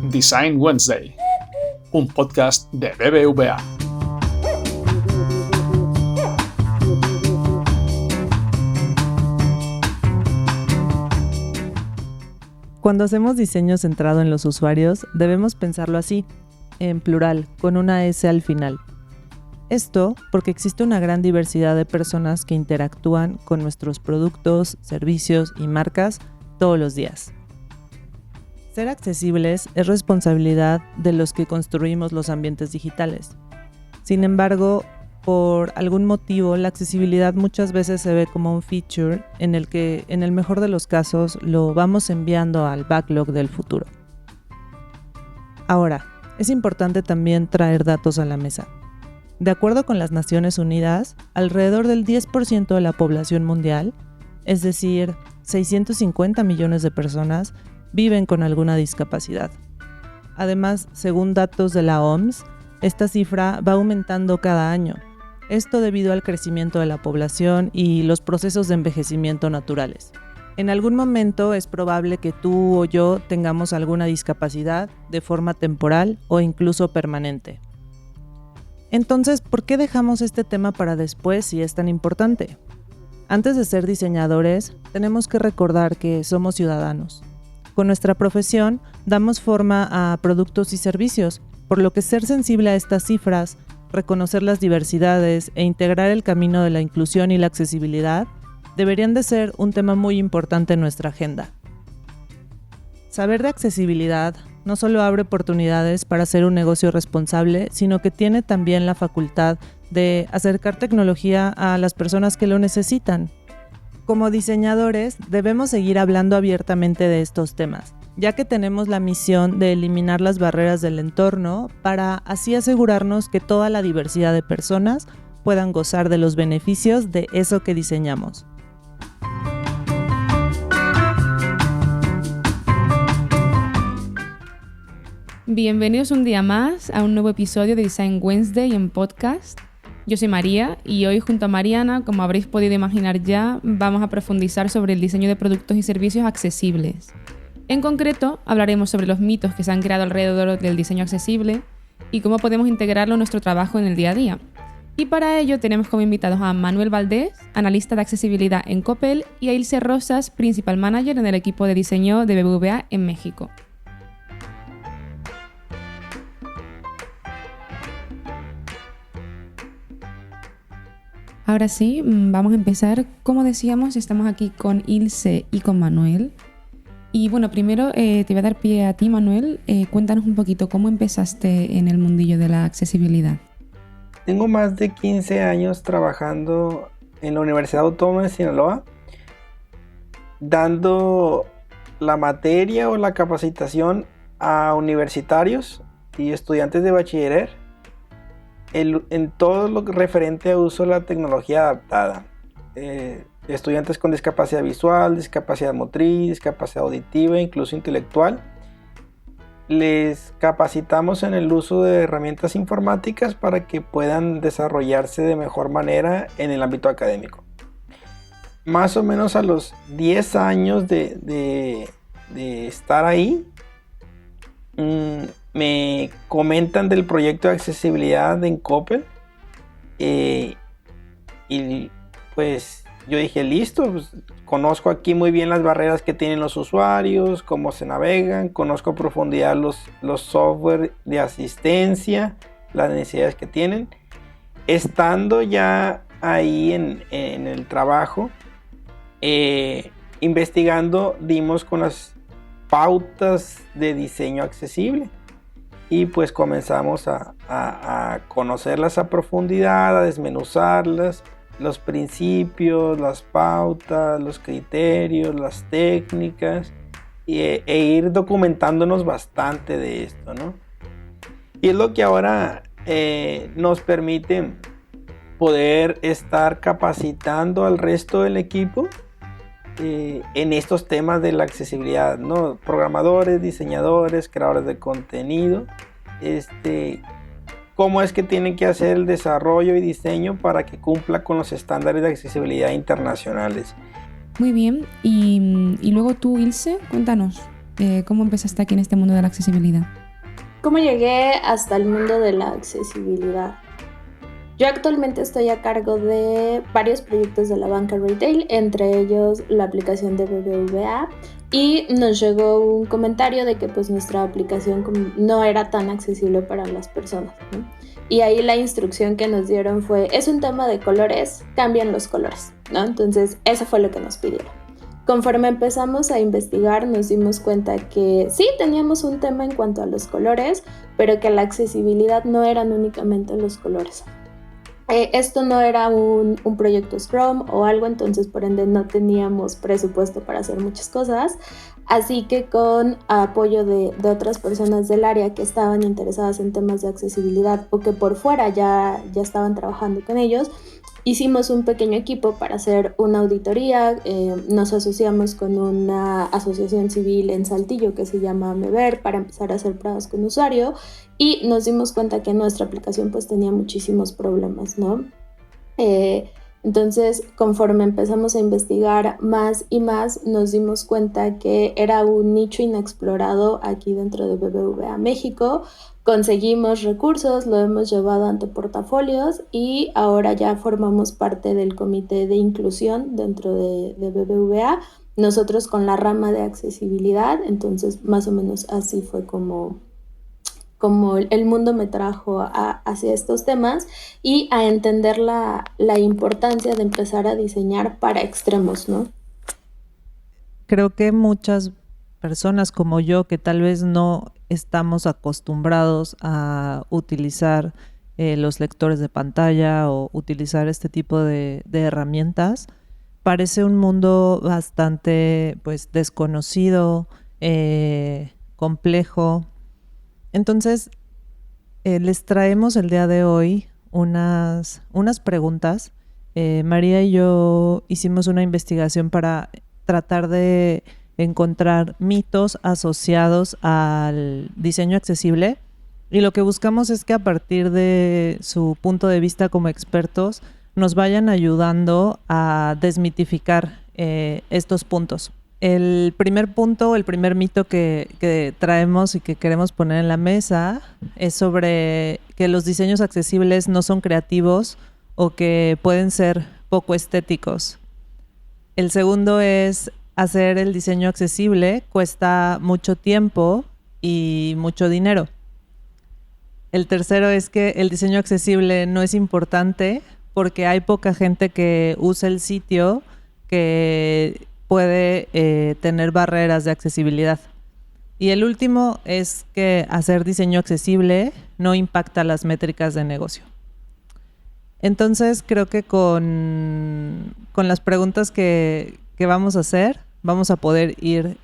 Design Wednesday, un podcast de BBVA. Cuando hacemos diseño centrado en los usuarios, debemos pensarlo así, en plural, con una S al final. Esto porque existe una gran diversidad de personas que interactúan con nuestros productos, servicios y marcas todos los días. Ser accesibles es responsabilidad de los que construimos los ambientes digitales. Sin embargo, por algún motivo, la accesibilidad muchas veces se ve como un feature en el que, en el mejor de los casos, lo vamos enviando al backlog del futuro. Ahora, es importante también traer datos a la mesa. De acuerdo con las Naciones Unidas, alrededor del 10% de la población mundial, es decir, 650 millones de personas, viven con alguna discapacidad. Además, según datos de la OMS, esta cifra va aumentando cada año. Esto debido al crecimiento de la población y los procesos de envejecimiento naturales. En algún momento es probable que tú o yo tengamos alguna discapacidad de forma temporal o incluso permanente. Entonces, ¿por qué dejamos este tema para después si es tan importante? Antes de ser diseñadores, tenemos que recordar que somos ciudadanos. Con nuestra profesión, damos forma a productos y servicios, por lo que ser sensible a estas cifras, reconocer las diversidades e integrar el camino de la inclusión y la accesibilidad deberían de ser un tema muy importante en nuestra agenda. Saber de accesibilidad no solo abre oportunidades para hacer un negocio responsable, sino que tiene también la facultad de acercar tecnología a las personas que lo necesitan. Como diseñadores, debemos seguir hablando abiertamente de estos temas, ya que tenemos la misión de eliminar las barreras del entorno para así asegurarnos que toda la diversidad de personas puedan gozar de los beneficios de eso que diseñamos. Bienvenidos un día más a un nuevo episodio de Design Wednesday en podcast. Yo soy María y hoy junto a Mariana, como habréis podido imaginar ya, vamos a profundizar sobre el diseño de productos y servicios accesibles. En concreto, hablaremos sobre los mitos que se han creado alrededor del diseño accesible y cómo podemos integrarlo en nuestro trabajo en el día a día. Y para ello tenemos como invitados a Manuel Valdés, analista de accesibilidad en Coppel, y a Ilse Rosas, Principal Manager en el equipo de diseño de BBVA en México. Ahora sí, vamos a empezar. Como decíamos, estamos aquí con Ilse y con Manuel. Y bueno, primero te voy a dar pie a ti, Manuel. Cuéntanos un poquito cómo empezaste en el mundillo de la accesibilidad. Tengo más de 15 años trabajando en la Universidad Autónoma de Sinaloa, dando la materia o la capacitación a universitarios y estudiantes de bachiller en todo lo referente a uso de la tecnología adaptada. Estudiantes con discapacidad visual, discapacidad motriz, discapacidad auditiva, incluso intelectual. Les capacitamos en el uso de herramientas informáticas para que puedan desarrollarse de mejor manera en el ámbito académico. Más o menos a los 10 años de estar ahí, me comentan del proyecto de accesibilidad en Coppel y pues yo dije, listo, pues, conozco aquí muy bien las barreras que tienen los usuarios, cómo se navegan, conozco a profundidad los software de asistencia, las necesidades que tienen. Estando ya ahí en el trabajo, investigando, dimos con las pautas de diseño accesible y pues comenzamos a conocerlas a profundidad, a desmenuzarlas, los principios, las pautas, los criterios, las técnicas e ir documentándonos bastante de esto, ¿no? Y es lo que ahora nos permite poder estar capacitando al resto del equipo en estos temas de la accesibilidad, ¿no? Programadores, diseñadores, creadores de contenido, cómo es que tienen que hacer el desarrollo y diseño para que cumpla con los estándares de accesibilidad internacionales. Muy bien, y luego tú, Ilse, cuéntanos. ¿Cómo empezaste aquí en este mundo de la accesibilidad? ¿Cómo llegué hasta el mundo de la accesibilidad? Yo actualmente estoy a cargo de varios proyectos de la banca retail, entre ellos la aplicación de BBVA, y nos llegó un comentario de que pues nuestra aplicación no era tan accesible para las personas, ¿no? Y ahí la instrucción que nos dieron fue, es un tema de colores, cambian los colores, ¿no? Entonces eso fue lo que nos pidieron. Conforme empezamos a investigar nos dimos cuenta que sí teníamos un tema en cuanto a los colores, pero que la accesibilidad no eran únicamente los colores. Esto no era un proyecto Scrum o algo, entonces por ende no teníamos presupuesto para hacer muchas cosas, así que con apoyo de otras personas del área que estaban interesadas en temas de accesibilidad o que por fuera ya estaban trabajando con ellos, hicimos un pequeño equipo para hacer una auditoría. Nos asociamos con una asociación civil en Saltillo que se llama MEVER para empezar a hacer pruebas con usuario, y nos dimos cuenta que nuestra aplicación pues tenía muchísimos problemas, ¿no? Entonces, conforme empezamos a investigar más y más, nos dimos cuenta que era un nicho inexplorado aquí dentro de BBVA México. Conseguimos recursos, lo hemos llevado ante portafolios y ahora ya formamos parte del comité de inclusión dentro de BBVA, nosotros con la rama de accesibilidad. Entonces más o menos así fue como el mundo me trajo hacia estos temas y a entender la importancia de empezar a diseñar para extremos, ¿no? Creo que muchas personas como yo, que tal vez no estamos acostumbrados a utilizar los lectores de pantalla o utilizar este tipo de herramientas, parece un mundo bastante pues desconocido, complejo. Entonces, les traemos el día de hoy unas preguntas. María y yo hicimos una investigación para tratar de encontrar mitos asociados al diseño accesible, y lo que buscamos es que a partir de su punto de vista como expertos nos vayan ayudando a desmitificar estos puntos. El primer punto, el primer mito que traemos y que queremos poner en la mesa es sobre que los diseños accesibles no son creativos o que pueden ser poco estéticos. El segundo es hacer el diseño accesible cuesta mucho tiempo y mucho dinero. El tercero es que el diseño accesible no es importante porque hay poca gente que usa el sitio que puede tener barreras de accesibilidad. Y el último es que hacer diseño accesible no impacta las métricas de negocio. Entonces creo que con las preguntas que vamos a hacer, vamos a poder ir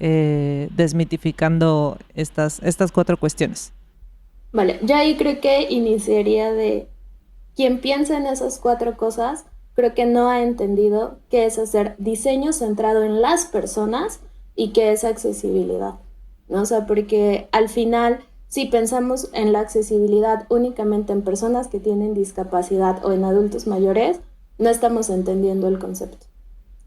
desmitificando estas 4 cuestiones. Vale, yo ahí creo que iniciaría de quien piensa en esas 4 cosas, creo que no ha entendido qué es hacer diseño centrado en las personas y qué es accesibilidad, ¿no? O sea, porque al final, si pensamos en la accesibilidad únicamente en personas que tienen discapacidad o en adultos mayores, no estamos entendiendo el concepto.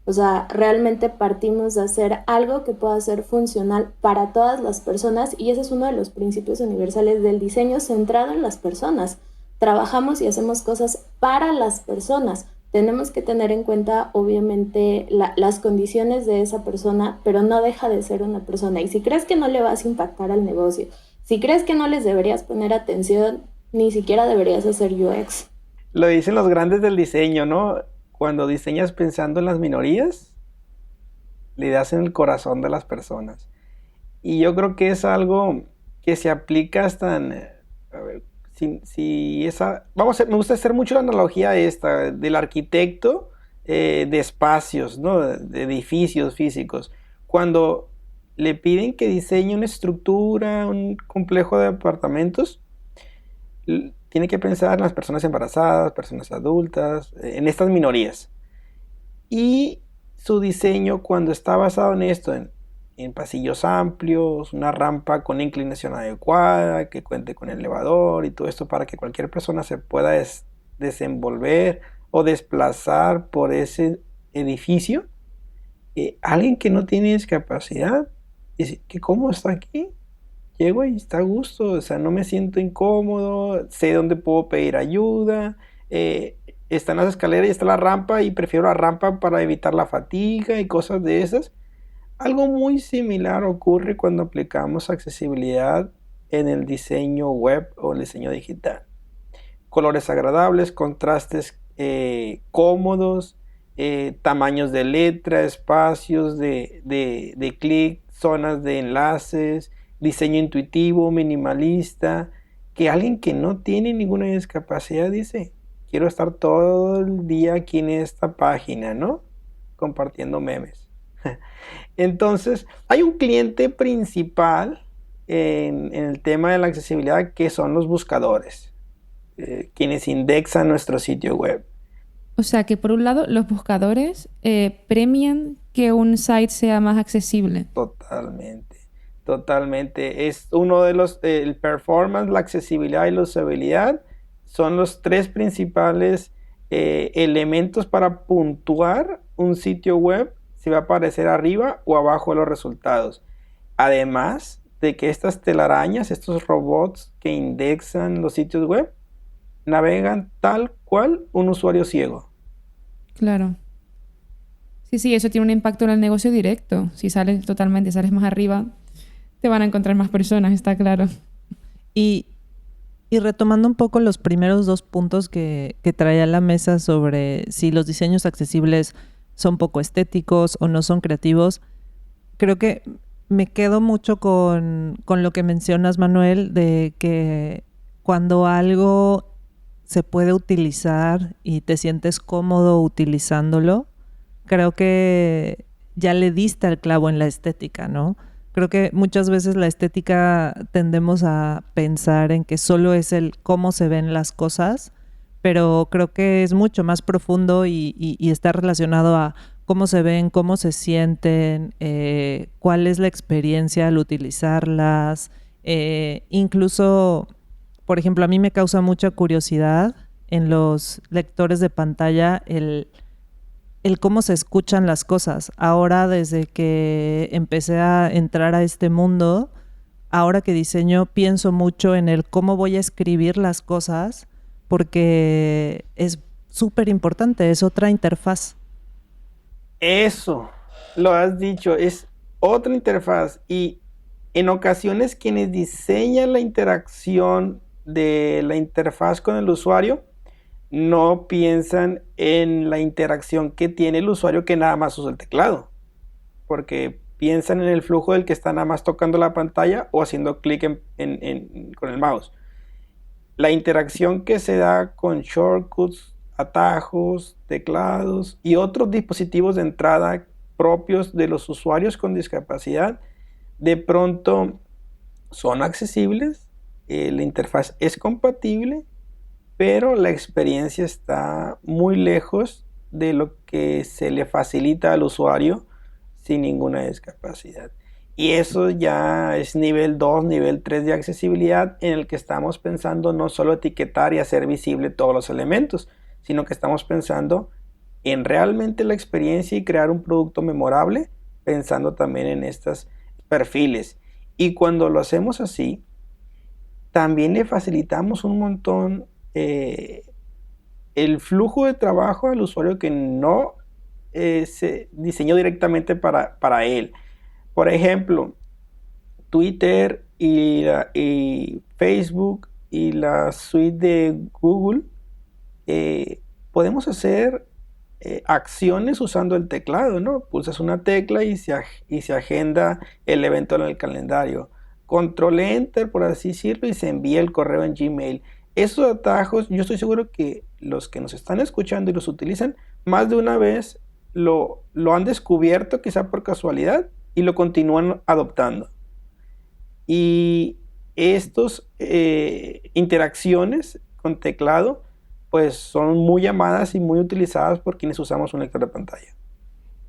O sea, realmente partimos de hacer algo que pueda ser funcional para todas las personas, y ese es uno de los principios universales del diseño centrado en las personas. Trabajamos y hacemos cosas para las personas. Tenemos que tener en cuenta, obviamente, las condiciones de esa persona, pero no deja de ser una persona. Y si crees que no le vas a impactar al negocio, si crees que no les deberías poner atención, ni siquiera deberías hacer UX. Lo dicen los grandes del diseño, ¿no? Cuando diseñas pensando en las minorías, le das en el corazón de las personas. Y yo creo que es algo que se aplica hasta en... A ver, me gusta hacer mucho la analogía esta del arquitecto de espacios, ¿no? De edificios físicos. Cuando le piden que diseñe una estructura, un complejo de apartamentos, tiene que pensar en las personas embarazadas, personas adultas, en estas minorías. Y su diseño, cuando está basado en esto, en pasillos amplios, una rampa con inclinación adecuada, que cuente con elevador y todo esto para que cualquier persona se pueda desenvolver o desplazar por ese edificio, alguien que no tiene discapacidad Dice, ¿qué cómodo está aquí? Llego y está a gusto, o sea, no me siento incómodo, sé dónde puedo pedir ayuda, están las escaleras y está la rampa y prefiero la rampa para evitar la fatiga y cosas de esas. Algo muy similar ocurre cuando aplicamos accesibilidad en el diseño web o el diseño digital. Colores agradables, contrastes cómodos, tamaños de letra, espacios de clic, zonas de enlaces, diseño intuitivo, minimalista, que alguien que no tiene ninguna discapacidad dice, quiero estar todo el día aquí en esta página, ¿no? Compartiendo memes. Entonces, hay un cliente principal en el tema de la accesibilidad que son los buscadores, quienes indexan nuestro sitio web. O sea que por un lado los buscadores premian que un site sea más accesible. Totalmente. Es uno de los, el performance, la accesibilidad y la usabilidad son los tres principales elementos para puntuar un sitio web si va a aparecer arriba o abajo de los resultados. Además de que estas telarañas, estos robots que indexan los sitios web, navegan tal cual un usuario ciego. Claro. Sí, eso tiene un impacto en el negocio directo. Si sales más arriba, te van a encontrar más personas, está claro. Y retomando un poco los primeros dos puntos que traía a la mesa sobre si los diseños accesibles son poco estéticos o no son creativos, creo que me quedo mucho con lo que mencionas, Manuel, de que cuando algo se puede utilizar y te sientes cómodo utilizándolo, creo que ya le diste al clavo en la estética, ¿no? Creo que muchas veces la estética tendemos a pensar en que solo es el cómo se ven las cosas, pero creo que es mucho más profundo y está relacionado a cómo se ven, cómo se sienten, cuál es la experiencia al utilizarlas. Incluso, por ejemplo, a mí me causa mucha curiosidad en los lectores de pantalla el cómo se escuchan las cosas. Ahora, desde que empecé a entrar a este mundo, ahora que diseño, pienso mucho en el cómo voy a escribir las cosas, porque es súper importante, es otra interfaz. Eso, lo has dicho, es otra interfaz y en ocasiones quienes diseñan la interacción de la interfaz con el usuario no piensan en la interacción que tiene el usuario que nada más usa el teclado, porque piensan en el flujo del que está nada más tocando la pantalla o haciendo clic con el mouse. La interacción que se da con shortcuts, atajos, teclados y otros dispositivos de entrada propios de los usuarios con discapacidad, de pronto son accesibles, la interfaz es compatible, pero la experiencia está muy lejos de lo que se le facilita al usuario sin ninguna discapacidad. Y eso ya es nivel 2, nivel 3 de accesibilidad, en el que estamos pensando no solo etiquetar y hacer visible todos los elementos, sino que estamos pensando en realmente la experiencia y crear un producto memorable, pensando también en estos perfiles. Y cuando lo hacemos así, también le facilitamos un montón el flujo de trabajo al usuario que no se diseñó directamente para él. Por ejemplo, Twitter y Facebook y la suite de Google, podemos hacer acciones usando el teclado, ¿no? Pulsas una tecla y se agenda el evento en el calendario. Control Enter, por así decirlo, y se envía el correo en Gmail. Esos atajos, yo estoy seguro que los que nos están escuchando y los utilizan, más de una vez lo han descubierto, quizá por casualidad, y lo continúan adoptando. Y estas interacciones con teclado pues son muy llamadas y muy utilizadas por quienes usamos un lector de pantalla.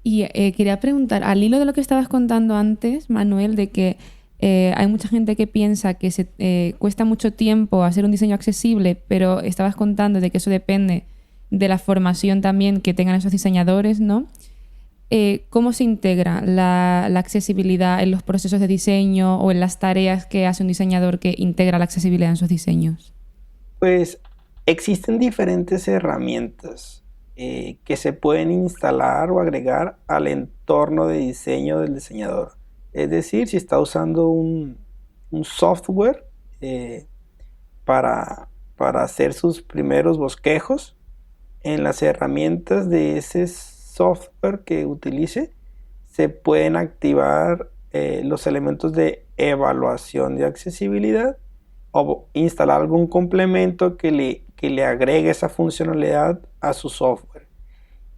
Y quería preguntar, al hilo de lo que estabas contando antes, Manuel, de que hay mucha gente que piensa que cuesta mucho tiempo hacer un diseño accesible, pero estabas contando de que eso depende de la formación también que tengan esos diseñadores, ¿no? ¿cómo se integra la accesibilidad en los procesos de diseño o en las tareas que hace un diseñador que integra la accesibilidad en sus diseños? Pues existen diferentes herramientas que se pueden instalar o agregar al entorno de diseño del diseñador. Es decir, si está usando un software para hacer sus primeros bosquejos, en las herramientas de ese software que utilice se pueden activar los elementos de evaluación de accesibilidad o instalar algún complemento que le agregue esa funcionalidad a su software.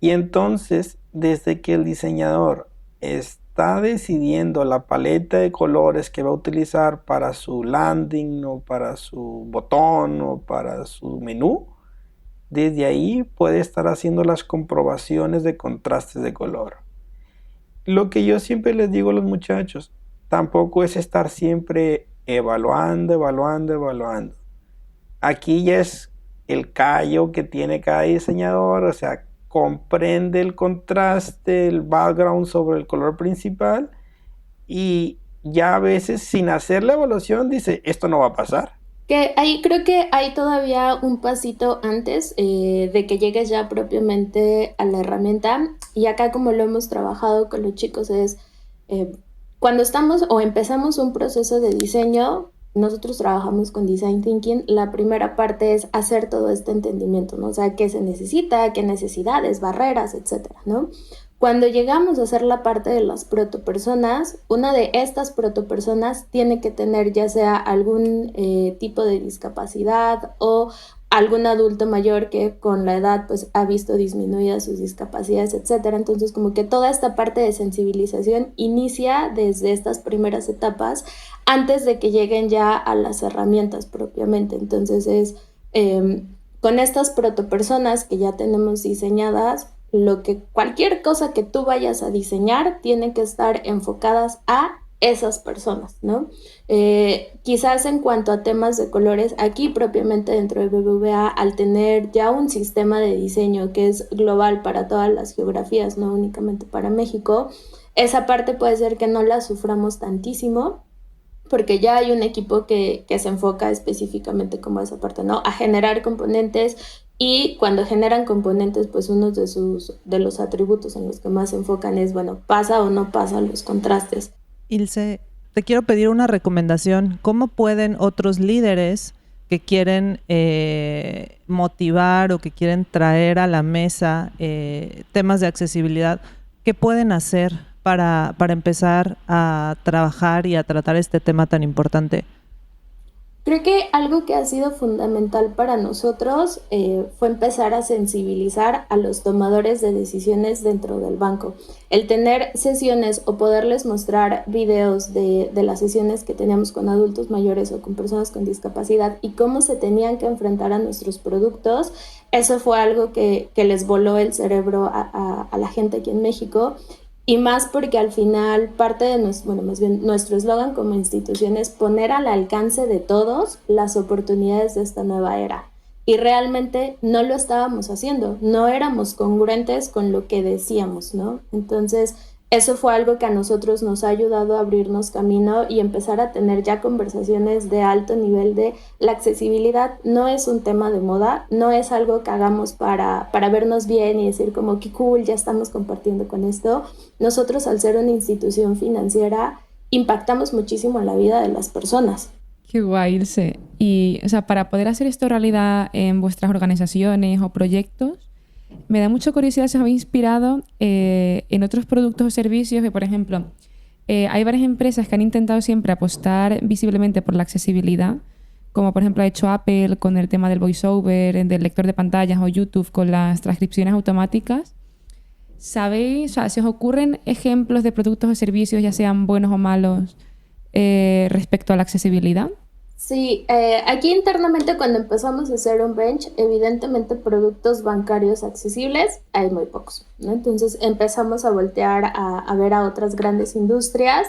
Y entonces, desde que el diseñador está decidiendo la paleta de colores que va a utilizar para su landing o para su botón o para su menú, desde ahí puede estar haciendo las comprobaciones de contrastes de color. Lo que yo siempre les digo a los muchachos, tampoco es estar siempre evaluando. Aquí ya es el callo que tiene cada diseñador, o sea, comprende el contraste, el background sobre el color principal y ya a veces sin hacer la evaluación dice, esto no va a pasar. Que ahí creo que hay todavía un pasito antes de que llegues ya propiamente a la herramienta. Y acá, como lo hemos trabajado con los chicos, es cuando estamos o empezamos un proceso de diseño, nosotros trabajamos con Design Thinking. La primera parte es hacer todo este entendimiento, ¿no? O sea, qué se necesita, qué necesidades, barreras, etcétera, ¿no? Cuando llegamos a hacer la parte de las protopersonas, una de estas protopersonas tiene que tener ya sea algún tipo de discapacidad o algún adulto mayor que con la edad pues ha visto disminuidas sus discapacidades, etcétera. Entonces como que toda esta parte de sensibilización inicia desde estas primeras etapas antes de que lleguen ya a las herramientas propiamente. Entonces es con estas protopersonas que ya tenemos diseñadas, cualquier cosa que tú vayas a diseñar tiene que estar enfocadas a esas personas, ¿no? Quizás en cuanto a temas de colores, aquí propiamente dentro de BBVA, al tener ya un sistema de diseño que es global para todas las geografías, no únicamente para México, esa parte puede ser que no la suframos tantísimo, porque ya hay un equipo que se enfoca específicamente como a esa parte, ¿no? A generar componentes. Y cuando generan componentes, pues uno de los atributos en los que más se enfocan es, bueno, pasa o no pasa los contrastes. Ilse, te quiero pedir una recomendación. ¿Cómo pueden otros líderes que quieren motivar o que quieren traer a la mesa temas de accesibilidad, qué pueden hacer para empezar a trabajar y a tratar este tema tan importante? Creo que algo que ha sido fundamental para nosotros fue empezar a sensibilizar a los tomadores de decisiones dentro del banco. El tener sesiones o poderles mostrar videos de las sesiones que teníamos con adultos mayores o con personas con discapacidad y cómo se tenían que enfrentar a nuestros productos, eso fue algo que les voló el cerebro a la gente aquí en México. Y más porque al final parte de nuestro eslogan como institución es poner al alcance de todos las oportunidades de esta nueva era. Y realmente no lo estábamos haciendo, no éramos congruentes con lo que decíamos, ¿no? Entonces, eso fue algo que a nosotros nos ha ayudado a abrirnos camino y empezar a tener ya conversaciones de alto nivel de la accesibilidad. No es un tema de moda, no es algo que hagamos para vernos bien y decir como qué cool, ya estamos compartiendo con esto. Nosotros, al ser una institución financiera, impactamos muchísimo en la vida de las personas. Qué guay, Ilse. Y, o sea, para poder hacer esto realidad en vuestras organizaciones o proyectos, me da mucha curiosidad si os habéis inspirado en otros productos o servicios que, por ejemplo, hay varias empresas que han intentado siempre apostar visiblemente por la accesibilidad, como por ejemplo ha hecho Apple con el tema del voiceover, del lector de pantallas, o YouTube con las transcripciones automáticas. ¿Sabéis? O sea, ¿se os ocurren ejemplos de productos o servicios, ya sean buenos o malos, respecto a la accesibilidad? Sí, aquí internamente cuando empezamos a hacer un bench, evidentemente productos bancarios accesibles hay muy pocos, ¿no? Entonces empezamos a voltear a ver a otras grandes industrias.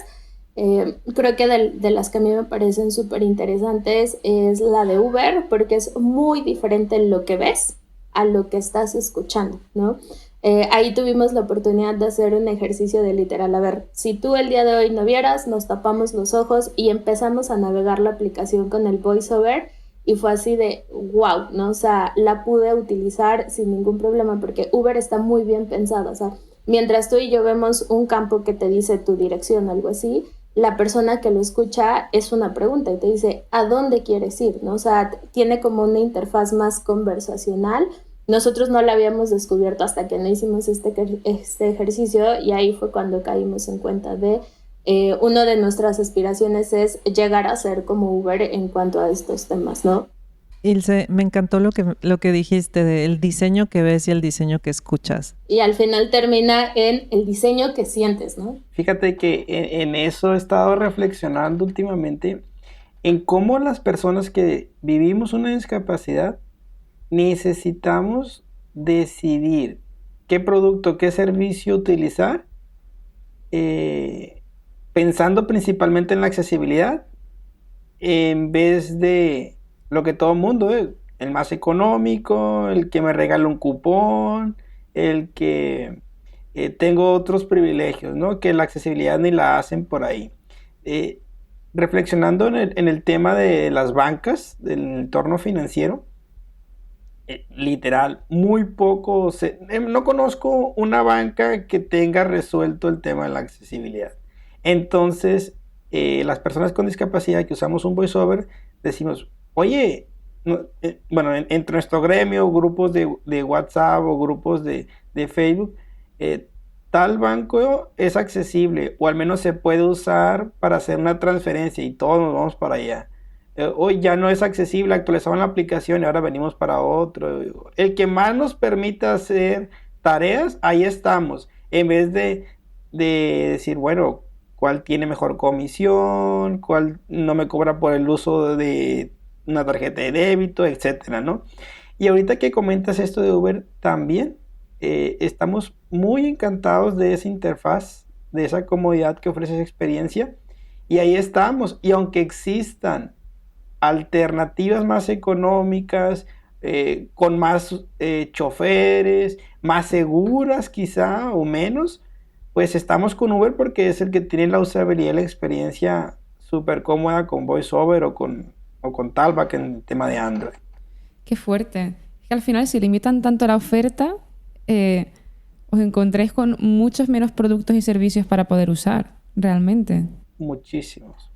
Creo que de las que a mí me parecen súper interesantes es la de Uber, porque es muy diferente lo que ves a lo que estás escuchando, ¿no? Ahí tuvimos la oportunidad de hacer un ejercicio de literal, a ver, si tú el día de hoy no vieras, nos tapamos los ojos y empezamos a navegar la aplicación con el voiceover y fue así de wow, ¿no? O sea, la pude utilizar sin ningún problema porque Uber está muy bien pensada, o sea, mientras tú y yo vemos un campo que te dice tu dirección o algo así, la persona que lo escucha es una pregunta y te dice, ¿a dónde quieres ir? ¿No? O sea, tiene como una interfaz más conversacional. Nosotros no la habíamos descubierto hasta que no hicimos este ejercicio y ahí fue cuando caímos en cuenta de una de nuestras aspiraciones es llegar a ser como Uber en cuanto a estos temas, ¿no? Ilse, me encantó lo que dijiste del diseño que ves y el diseño que escuchas. Y al final termina en el diseño que sientes, ¿no? Fíjate que en eso he estado reflexionando últimamente, en cómo las personas que vivimos una discapacidad necesitamos decidir qué producto, qué servicio utilizar, pensando principalmente en la accesibilidad, en vez de lo que todo el mundo es, el más económico, el que me regala un cupón, el que tengo otros privilegios, ¿no? Que la accesibilidad ni la hacen por ahí. Reflexionando en el tema de las bancas, del entorno financiero, literal, muy poco, no conozco una banca que tenga resuelto el tema de la accesibilidad. Entonces, las personas con discapacidad que usamos un voiceover, decimos, oye, bueno, entre nuestro gremio, grupos de WhatsApp o grupos de Facebook, tal banco es accesible o al menos se puede usar para hacer una transferencia y todos nos vamos para allá. Hoy ya no es accesible, actualizamos la aplicación y ahora venimos para otro. El que más nos permita hacer tareas, ahí estamos. En vez de decir, bueno, cuál tiene mejor comisión, cuál no me cobra por el uso de una tarjeta de débito, etcétera, ¿no? Y ahorita que comentas esto de Uber, también estamos muy encantados de esa interfaz, de esa comodidad que ofrece esa experiencia. Y ahí estamos. Y aunque existan alternativas más económicas, con más choferes, más seguras quizá o menos, pues estamos con Uber porque es el que tiene la usabilidad y la experiencia súper cómoda con VoiceOver o con Talkback en el tema de Android. Qué fuerte. Es que al final, si limitan tanto la oferta, os encontréis con muchos menos productos y servicios para poder usar, realmente. Muchísimos.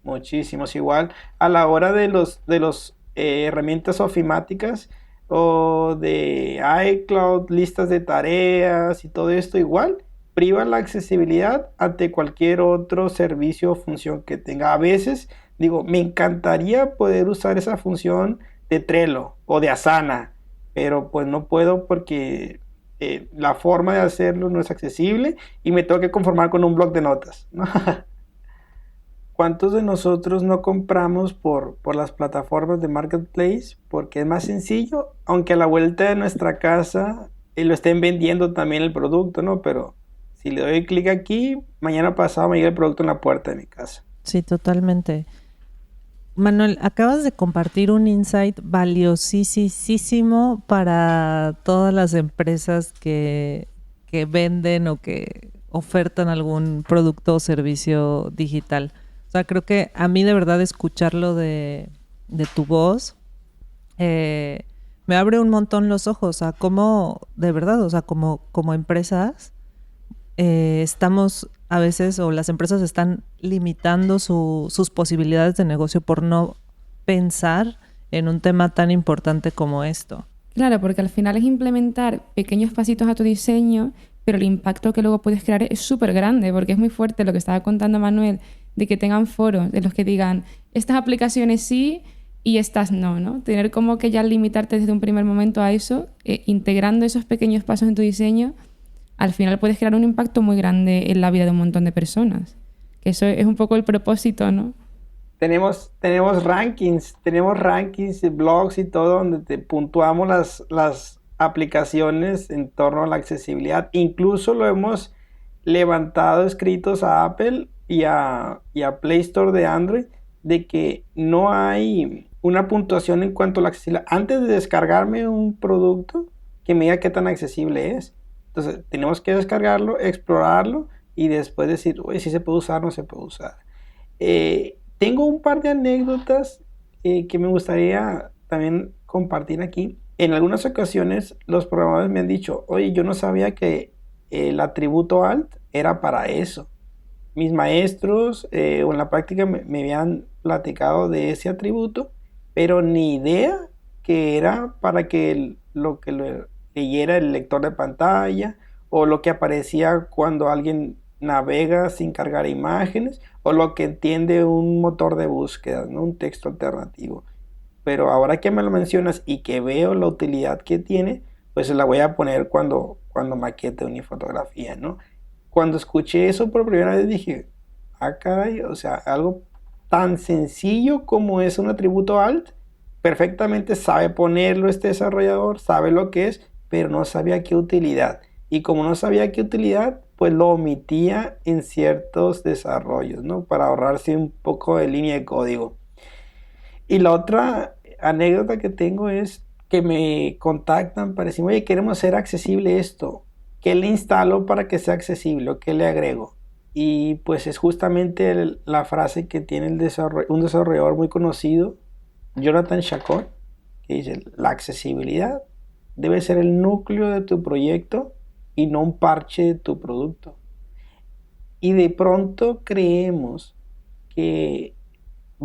Igual a la hora de los herramientas ofimáticas o de iCloud, listas de tareas y todo esto, igual priva la accesibilidad ante cualquier otro servicio o función que tenga. A veces digo, me encantaría poder usar esa función de Trello o de Asana, pero pues no puedo porque la forma de hacerlo no es accesible y me tengo que conformar con un bloc de notas, ¿no? ¿Cuántos de nosotros no compramos por las plataformas de Marketplace? Porque es más sencillo, aunque a la vuelta de nuestra casa lo estén vendiendo también el producto, ¿no? Pero si le doy clic aquí, mañana pasado me llega el producto en la puerta de mi casa. Sí, totalmente. Manuel, acabas de compartir un insight valiosísimo para todas las empresas que venden o que ofertan algún producto o servicio digital. O sea, creo que a mí de verdad escucharlo de tu voz me abre un montón los ojos a cómo, de verdad, o sea, como empresas estamos a veces, o las empresas están limitando sus posibilidades de negocio por no pensar en un tema tan importante como esto. Claro, porque al final es implementar pequeños pasitos a tu diseño, pero el impacto que luego puedes crear es súper grande, porque es muy fuerte lo que estaba contando Manuel, de que tengan foros en los que digan, estas aplicaciones sí y estas no, ¿no? Tener como que ya limitarte desde un primer momento a eso, integrando esos pequeños pasos en tu diseño, al final puedes crear un impacto muy grande en la vida de un montón de personas. Que eso es un poco el propósito, ¿no? Tenemos rankings de blogs y todo donde te puntuamos las aplicaciones en torno a la accesibilidad. Incluso lo hemos levantado escritos a Apple y a Play Store de Android de que no hay una puntuación en cuanto a la accesibilidad. Antes de descargarme un producto, que me diga qué tan accesible es. Entonces tenemos que descargarlo, explorarlo y después decir, oye, si se puede usar, no se puede usar. Tengo un par de anécdotas que me gustaría también compartir aquí. En algunas ocasiones los programadores me han dicho, oye, yo no sabía que el atributo alt era para eso. Mis maestros o en la práctica me habían platicado de ese atributo, pero ni idea que era para que lo que leyera el lector de pantalla o lo que aparecía cuando alguien navega sin cargar imágenes o lo que entiende un motor de búsqueda, ¿no? Un texto alternativo. Pero ahora que me lo mencionas y que veo la utilidad que tiene, pues la voy a poner cuando maquete una fotografía, ¿no? Cuando escuché eso por primera vez dije, ah, caray, o sea, algo tan sencillo como es un atributo alt, perfectamente sabe ponerlo este desarrollador, sabe lo que es, pero no sabía qué utilidad. Y como no sabía qué utilidad, pues lo omitía en ciertos desarrollos, ¿no? Para ahorrarse un poco de línea de código. Y la otra anécdota que tengo es que me contactan para decirme, oye, queremos hacer accesible esto. ¿Qué le instalo para que sea accesible? ¿O qué le agrego? Y pues es justamente la frase que tiene un desarrollador muy conocido, Jonathan Chacón, que dice, la accesibilidad debe ser el núcleo de tu proyecto y no un parche de tu producto. Y de pronto creemos que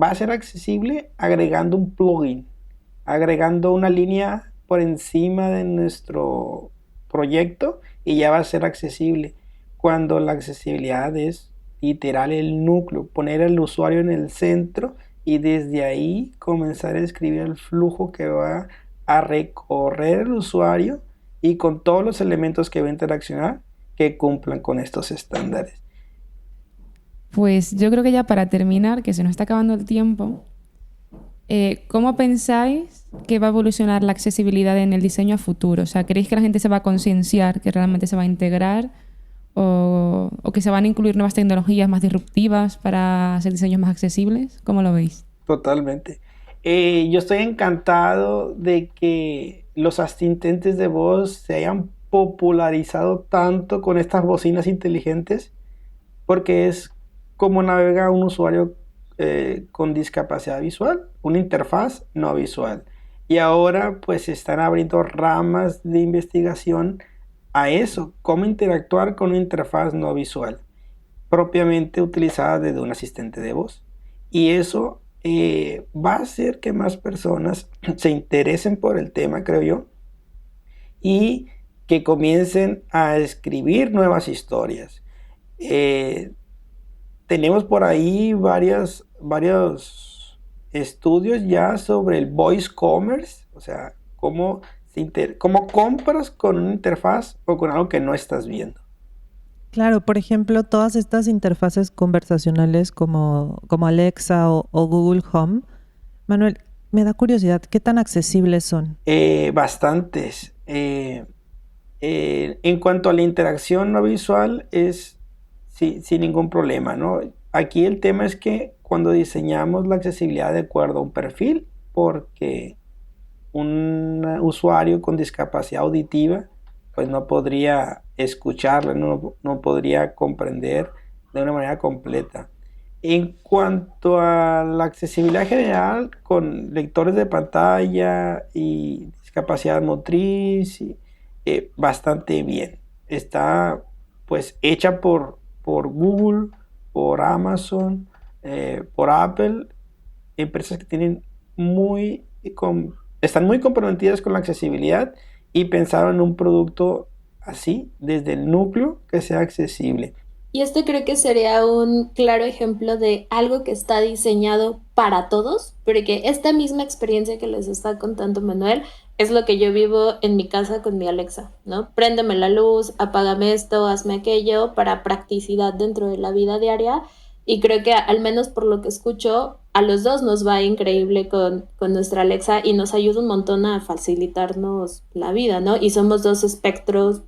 va a ser accesible agregando un plugin, agregando una línea por encima de nuestro proyecto y ya va a ser accesible, cuando la accesibilidad es literal el núcleo, poner al usuario en el centro y desde ahí comenzar a escribir el flujo que va a recorrer el usuario y con todos los elementos que va a interaccionar que cumplan con estos estándares. Pues yo creo que ya para terminar, que se nos está acabando el tiempo, ¿cómo pensáis que va a evolucionar la accesibilidad en el diseño a futuro? O sea, ¿creéis que la gente se va a concienciar, que realmente se va a integrar o que se van a incluir nuevas tecnologías más disruptivas para hacer diseños más accesibles? ¿Cómo lo veis? Totalmente. Yo estoy encantado de que los asistentes de voz se hayan popularizado tanto con estas bocinas inteligentes, porque es como navega un usuario con discapacidad visual, una interfaz no visual. Y ahora pues se están abriendo ramas de investigación a eso, cómo interactuar con una interfaz no visual, propiamente utilizada desde un asistente de voz. Y eso va a hacer que más personas se interesen por el tema, creo yo, y que comiencen a escribir nuevas historias. Tenemos por ahí varios estudios ya sobre el voice commerce, o sea, cómo compras con una interfaz o con algo que no estás viendo. Claro, por ejemplo, todas estas interfaces conversacionales como Alexa o Google Home. Manuel, me da curiosidad, ¿qué tan accesibles son? Bastantes. En cuanto a la interacción no visual, es sin ningún problema, ¿no? Aquí el tema es que cuando diseñamos la accesibilidad de acuerdo a un perfil, porque un usuario con discapacidad auditiva pues no podría escucharla, no podría comprender de una manera completa. En cuanto a la accesibilidad general con lectores de pantalla y discapacidad motriz, bastante bien. Está pues hecha por Google, por Amazon, por Apple, empresas que tienen están muy comprometidas con la accesibilidad y pensaron en un producto así, desde el núcleo, que sea accesible. Y esto creo que sería un claro ejemplo de algo que está diseñado para todos, porque esta misma experiencia que les está contando Manuel es lo que yo vivo en mi casa con mi Alexa, ¿no? Préndeme la luz, apágame esto, hazme aquello, para practicidad dentro de la vida diaria. Y creo que al menos por lo que escucho, a los dos nos va increíble con nuestra Alexa y nos ayuda un montón a facilitarnos la vida, ¿no? Y somos dos espectros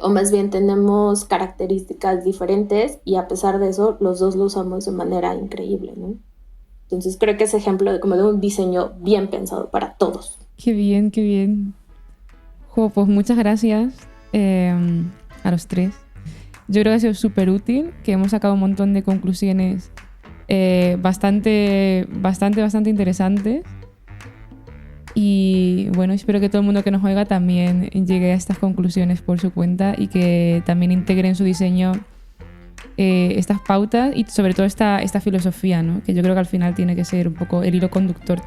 o más bien tenemos características diferentes y a pesar de eso los dos lo usamos de manera increíble, ¿no? Entonces creo que es ejemplo como de un diseño bien pensado para todos. Qué bien, qué bien. Pues muchas gracias a los tres. Yo creo que ha sido súper útil, que hemos sacado un montón de conclusiones bastante interesantes. Y bueno, espero que todo el mundo que nos oiga también llegue a estas conclusiones por su cuenta y que también integre en su diseño estas pautas y sobre todo esta filosofía, ¿no? Que yo creo que al final tiene que ser un poco el hilo conductor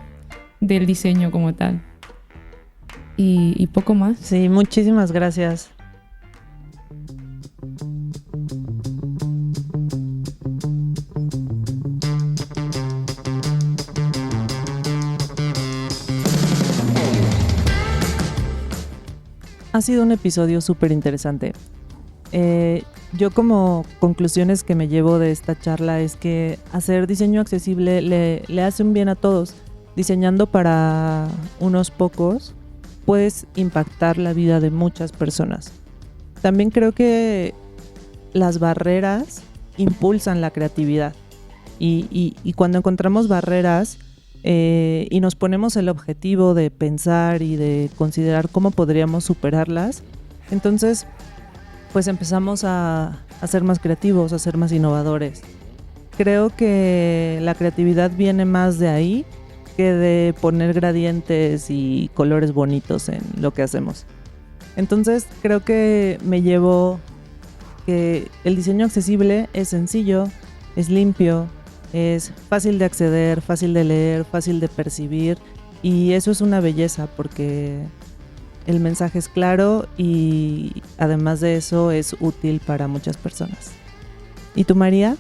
del diseño como tal. Y poco más. Sí, muchísimas gracias. Ha sido un episodio súper interesante. Yo como conclusiones que me llevo de esta charla es que hacer diseño accesible le hace un bien a todos. Diseñando para unos pocos puedes impactar la vida de muchas personas. También creo que las barreras impulsan la creatividad y cuando encontramos barreras y nos ponemos el objetivo de pensar y de considerar cómo podríamos superarlas, entonces pues empezamos a ser más creativos, a ser más innovadores. Creo que la creatividad viene más de ahí que de poner gradientes y colores bonitos en lo que hacemos. Entonces creo que me llevo que el diseño accesible es sencillo, es limpio, es fácil de acceder, fácil de leer, fácil de percibir, y eso es una belleza porque el mensaje es claro y además de eso es útil para muchas personas. ¿Y tú, María?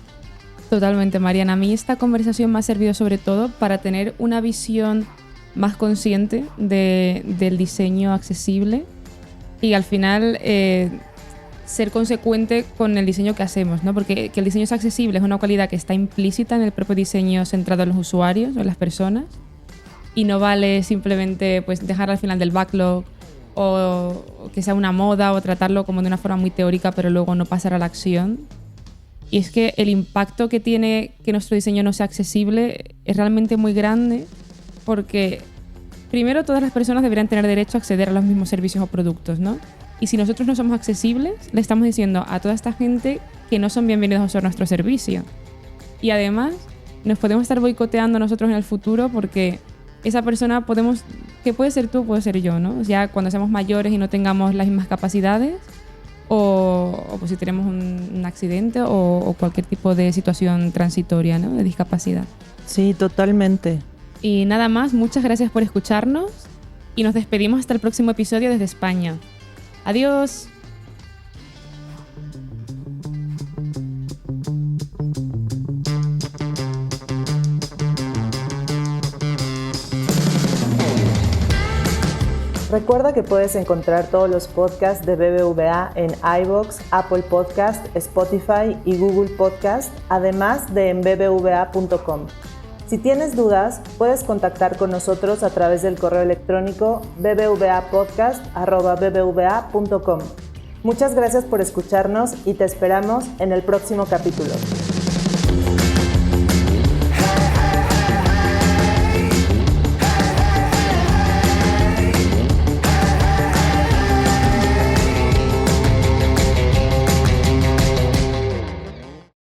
Totalmente, Mariana. A mí esta conversación me ha servido sobre todo para tener una visión más consciente del diseño accesible y al final ser consecuente con el diseño que hacemos, ¿no? Porque que el diseño es accesible es una cualidad que está implícita en el propio diseño centrado en los usuarios o en las personas y no vale simplemente pues, dejar al final del backlog o que sea una moda o tratarlo como de una forma muy teórica pero luego no pasar a la acción. Y es que el impacto que tiene que nuestro diseño no sea accesible es realmente muy grande porque primero todas las personas deberían tener derecho a acceder a los mismos servicios o productos, ¿no? Y si nosotros no somos accesibles, le estamos diciendo a toda esta gente que no son bienvenidos a usar nuestro servicio. Y además nos podemos estar boicoteando nosotros en el futuro porque esa persona que puede ser tú, puede ser yo, ¿no? Ya cuando seamos mayores y no tengamos las mismas capacidades o pues si tenemos un accidente o cualquier tipo de situación transitoria, ¿no? De discapacidad. Sí, totalmente. Y nada más, muchas gracias por escucharnos y nos despedimos hasta el próximo episodio desde España. ¡Adiós! Recuerda que puedes encontrar todos los podcasts de BBVA en iVoox, Apple Podcast, Spotify y Google Podcast, además de en bbva.com. Si tienes dudas, puedes contactar con nosotros a través del correo electrónico bbvapodcast@bbva.com. Muchas gracias por escucharnos y te esperamos en el próximo capítulo.